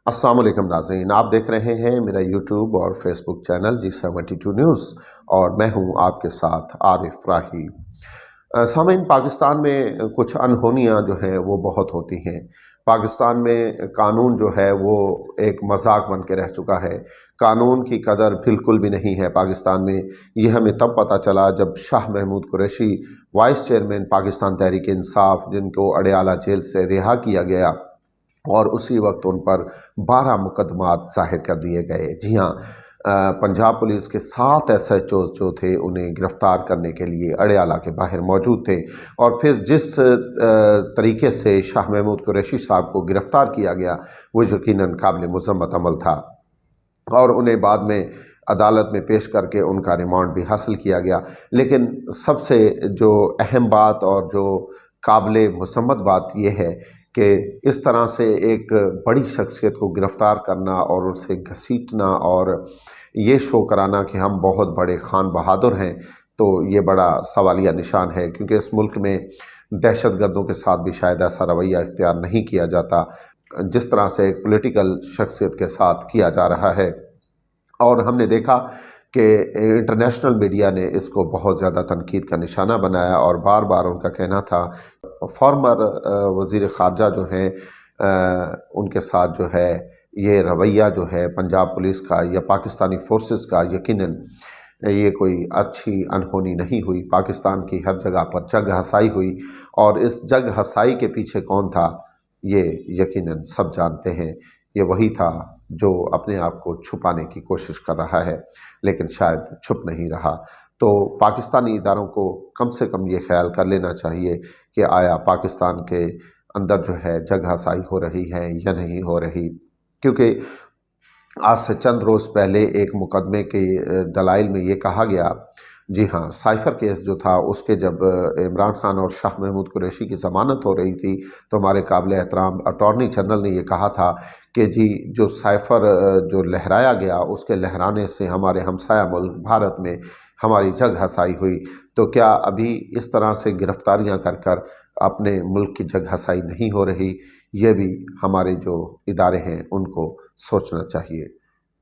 अस्सलाम वालेकुम नाज़रीन, आप देख रहे हैं मेरा यूट्यूब और फेसबुक चैनल G72 न्यूज़ और मैं हूं आपके साथ आरिफ राही। सामीन, पाकिस्तान में कुछ अनहोनियां जो हैं वो बहुत होती हैं। पाकिस्तान में कानून जो है वो एक मजाक बन के रह चुका है। कानून की कदर बिल्कुल भी नहीं है पाकिस्तान में। ये हमें तब पता चला जब शाह महमूद कुरैशी वाइस चेयरमैन पाकिस्तान तहरीक इंसाफ, जिनको अडयाला जेल से रिहा किया गया, और उसी वक्त उन पर 12 मुकदमात ज़ाहिर कर दिए गए। जी हाँ, पंजाब पुलिस के 7 SHOs जो थे उन्हें गिरफ़्तार करने के लिए अडयाला के बाहर मौजूद थे। और फिर जिस तरीके से शाह महमूद कुरैशी साहब को गिरफ़्तार किया गया वो यकीनन काबिल मज़म्मत अमल था, और उन्हें बाद में अदालत में पेश करके उनका रिमांड भी हासिल किया गया। लेकिन सबसे जो अहम बात और जो काबिल मज़म्मत बात यह है कि इस तरह से एक बड़ी शख्सियत को गिरफ़्तार करना और उसे घसीटना और ये शो कराना कि हम बहुत बड़े खान बहादुर हैं, तो ये बड़ा सवालिया निशान है, क्योंकि इस मुल्क में दहशतगर्दों के साथ भी शायद ऐसा रवैया इख्तियार नहीं किया जाता जिस तरह से एक पॉलिटिकल शख्सियत के साथ किया जा रहा है। और हमने देखा कि इंटरनेशनल मीडिया ने इसको बहुत ज़्यादा तनकीद का निशाना बनाया, और बार बार उनका कहना था फॉर्मर वज़ीर ख़ारजा जो हैं उनके साथ जो है ये रवैया जो है पंजाब पुलिस का या पाकिस्तानी फोर्सेस का, यकीनन ये कोई अच्छी अनहोनी नहीं हुई। पाकिस्तान की हर जगह पर जग हसाई हुई, और इस जग हसाई के पीछे कौन था ये यकीनन सब जानते हैं। ये वही था जो अपने आप को छुपाने की कोशिश कर रहा है, लेकिन शायद छुप नहीं रहा। तो पाकिस्तानी इदारों को कम से कम ये ख्याल कर लेना चाहिए कि आया पाकिस्तान के अंदर जो है जग हसाई हो रही है या नहीं हो रही, क्योंकि आज से चंद रोज़ पहले एक मुकदमे के दलाइल में ये कहा गया, जी हाँ, साइफ़र केस जो था उसके जब इमरान खान और शाह महमूद कुरैशी की ज़मानत हो रही थी, तो हमारे काबिल एहतराम अटॉर्नी जनरल ने ये कहा था कि जी जो साइफ़र जो लहराया गया उसके लहराने से हमारे हमसाया मुल्क भारत में हमारी जग हसाई हुई। तो क्या अभी इस तरह से गिरफ़्तारियाँ कर कर अपने मुल्क की जग हसाई नहीं हो रही? ये भी हमारे जो इदारे हैं उनको सोचना चाहिए।